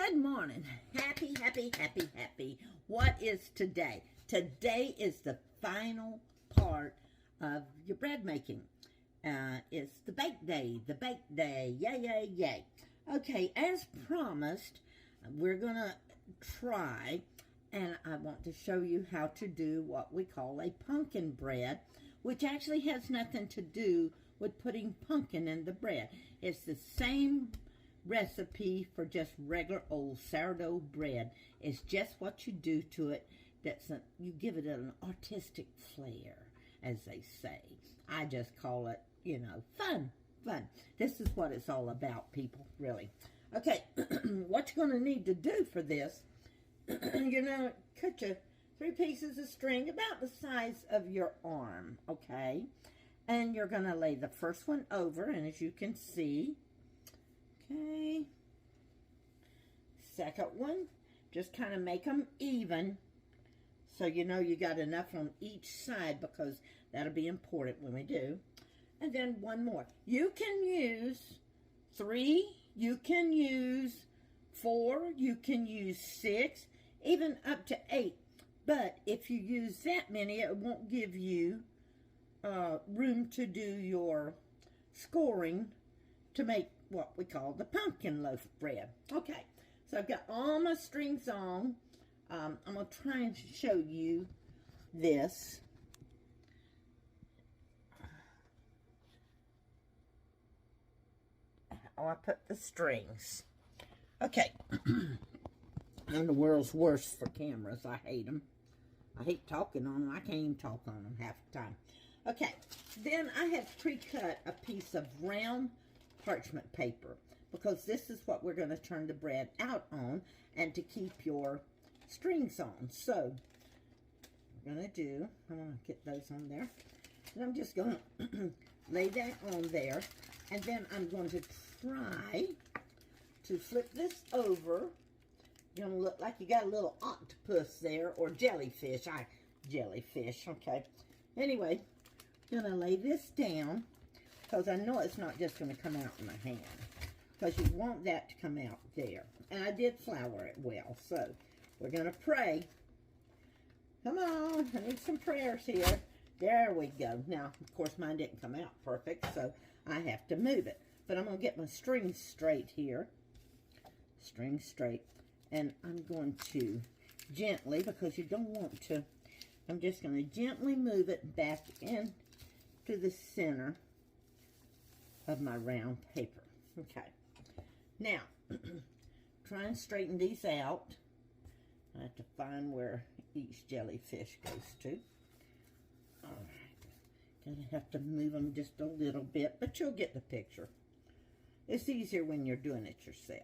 Good morning. Happy, happy, happy, happy. What is today? Today is the final part of your bread making. It's the bake day, Yay, yay, yay. Okay, as promised, we're going to try, and I want to show you how to do what we call a pumpkin bread, which actually has nothing to do with putting pumpkin in the bread. It's the same recipe for just regular old sourdough bread. It's just what you do to it you give it an artistic flair, as they say. I just call it, fun. This is what it's all about, people, really. Okay, what you're going to need to do for this, cut your 3 pieces of string about the size of your arm, okay? And you're going to lay the first one over, and as you can see, okay, second one, just kind of make them even, so you know you got enough on each side, because that'll be important when we do. And then one more. You can use 3, you can use 4, you can use 6, even up to 8. But if you use that many, it won't give you room to do your scoring to make what we call the pumpkin loaf bread. Okay, so I've got all my strings on. I'm going to try and show you this. How I put the strings. Okay. I'm the world's worst for cameras. I hate them. I hate talking on them. I can't even talk on them half the time. Okay, then I have pre-cut a piece of round parchment paper, because this is what we're going to turn the bread out on and to keep your strings on. So, I'm going to get those on there. And I'm just going to lay that on there. And then I'm going to try to flip this over. You're going to look like you got a little octopus there, or jellyfish. Jellyfish, okay. Anyway, I'm going to lay this down, because I know it's not just going to come out in my hand, because you want that to come out there. And I did flour it well, so we're going to pray. Come on, I need some prayers here. There we go. Now, of course, mine didn't come out perfect, so I have to move it. But I'm going to get my strings straight here. Strings straight. And I'm going to gently, because you don't want to, I'm just going to gently move it back into the center of my round paper. Okay. Now, try and straighten these out. I have to find where each jellyfish goes to. All right. Gonna have to move them just a little bit, but you'll get the picture. It's easier when you're doing it yourself.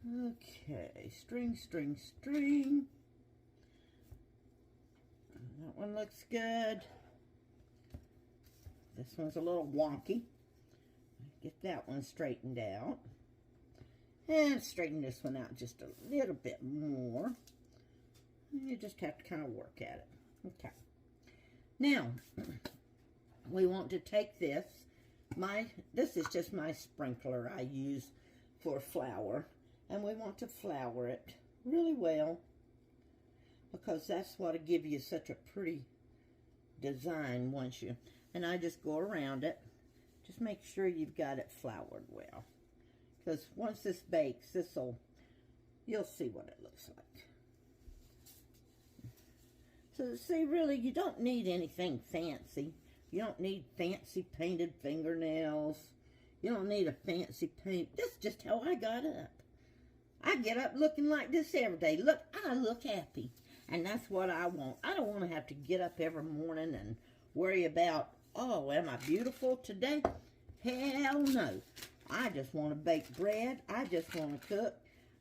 Okay, string, string, string. That one looks good. This one's a little wonky. Get that one straightened out. And straighten this one out just a little bit more. You just have to kind of work at it. Okay. Now, we want to take this. This is just my sprinkler I use for flour. And we want to flour it really well, because that's what will give you such a pretty design once you, and I just go around it. Just make sure you've got it floured well, because once this bakes, you'll see what it looks like. So see, really, you don't need anything fancy. You don't need fancy painted fingernails. You don't need a fancy paint. This is just how I got up. I get up looking like this every day. Look, I look happy. And that's what I want. I don't want to have to get up every morning and worry about, oh, am I beautiful today? Hell no. I just want to bake bread. I just want to cook.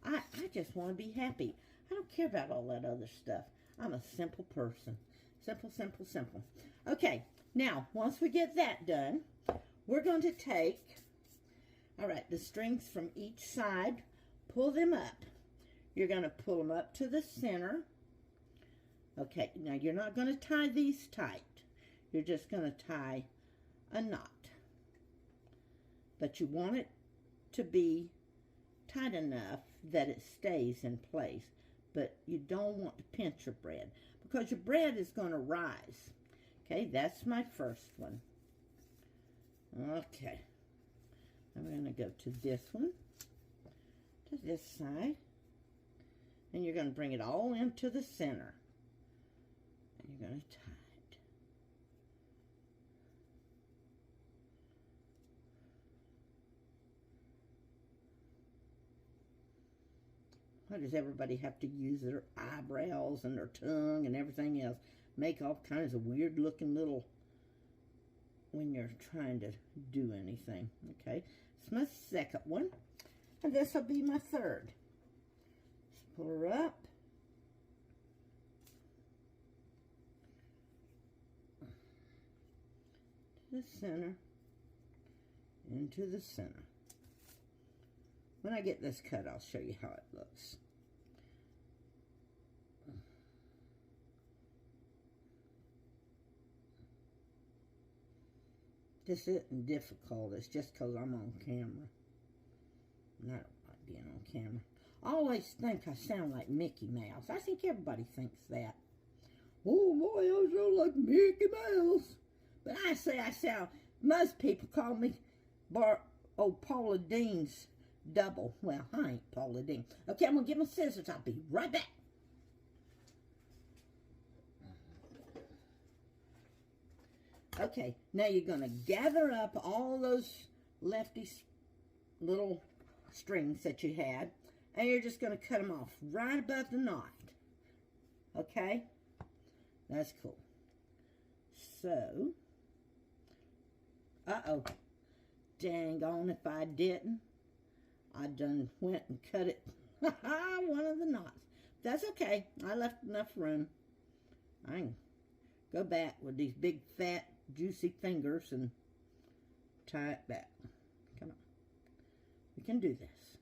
I just want to be happy. I don't care about all that other stuff. I'm a simple person. Simple, simple, simple. Okay, now, once we get that done, we're going to take, all right, the strings from each side. Pull them up. You're going to pull them up to the center. Okay, now you're not going to tie these tight. You're just going to tie a knot. But you want it to be tight enough that it stays in place. But you don't want to pinch your bread because your bread is going to rise. Okay, that's my first one. Okay, I'm going to go to this one, to this side, and you're going to bring it all into the center. And you're going to tie it. Why does everybody have to use their eyebrows and their tongue and everything else? Make all kinds of weird looking little, when you're trying to do anything. Okay, it's my second one. And this will be my third. Just pull her up. To the center. Into the center. When I get this cut, I'll show you how it looks. This isn't difficult. It's just because I'm on camera. And I don't like being on camera. I always think I sound like Mickey Mouse. I think everybody thinks that. Oh boy, I sound like Mickey Mouse. But I say I sound, most people call me Paula Dean's double. Well, I ain't Paula Dean. Okay, I'm going to get my scissors. I'll be right back. Okay, now you're going to gather up all those lefty little strings that you had, and you're just going to cut them off right above the knot. Okay? That's cool. So, uh-oh. Dang on if I didn't. I done went and cut it. One of the knots. That's okay. I left enough room. I can go back with these big, fat, juicy fingers and tie it back. Come on. We can do this.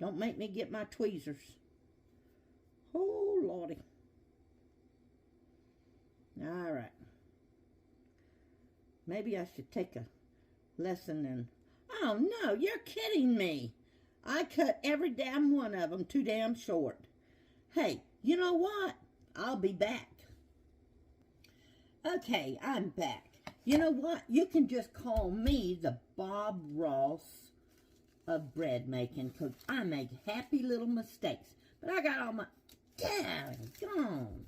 Don't make me get my tweezers. Oh, Lordy. All right. Maybe I should take a lesson in... Oh, no, you're kidding me. I cut every damn one of them too damn short. Hey, you know what? I'll be back. Okay, I'm back. You know what? You can just call me the Bob Ross of bread making, because I make happy little mistakes. But I got all my... Daggone.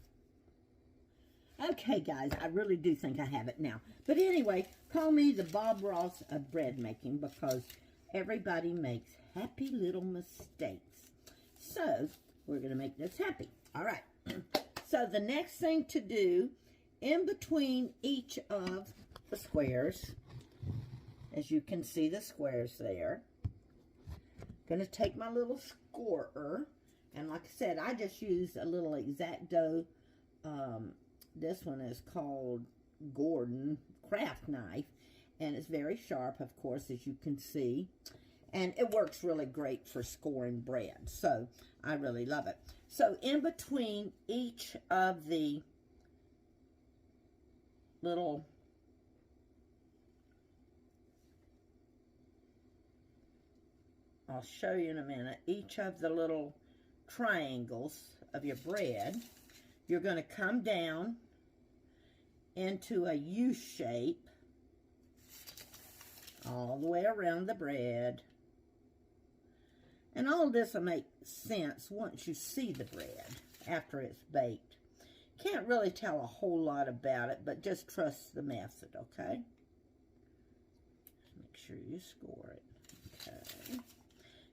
Okay, guys, I really do think I have it now. But anyway, call me the Bob Ross of bread making, because everybody makes happy little mistakes. So, we're going to make this happy. All right. So, the next thing to do, in between each of the squares, as you can see the squares there, I'm going to take my little scorer, and like I said, I just used a little X-Acto. This one is called Gordon craft knife, and it's very sharp, of course, as you can see, and it works really great for scoring bread, so I really love it. So in between each of the little I'll show you in a minute, each of the little triangles of your bread, you're going to come down into a U shape all the way around the bread. And all this will make sense once you see the bread after it's baked. Can't really tell a whole lot about it, but just trust the method, okay? Make sure you score it. Okay.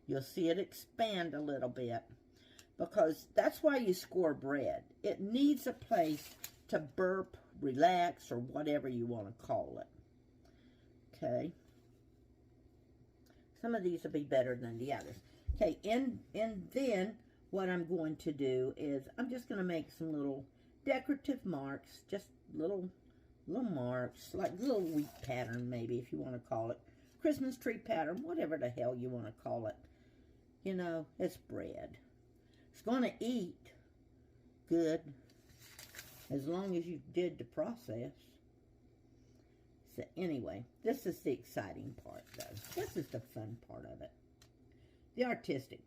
You'll see it expand a little bit, because that's why you score bread. It needs a place to burp, relax, or whatever you want to call it. Okay. Some of these will be better than the others. Okay, and then what I'm going to do is I'm just going to make some little decorative marks, just little marks, like little wheat pattern maybe, if you want to call it. Christmas tree pattern, whatever the hell you want to call it. You know, it's bread. It's going to eat good as long as you did the process. So anyway, this is the exciting part though. This is the fun part of it. the artistic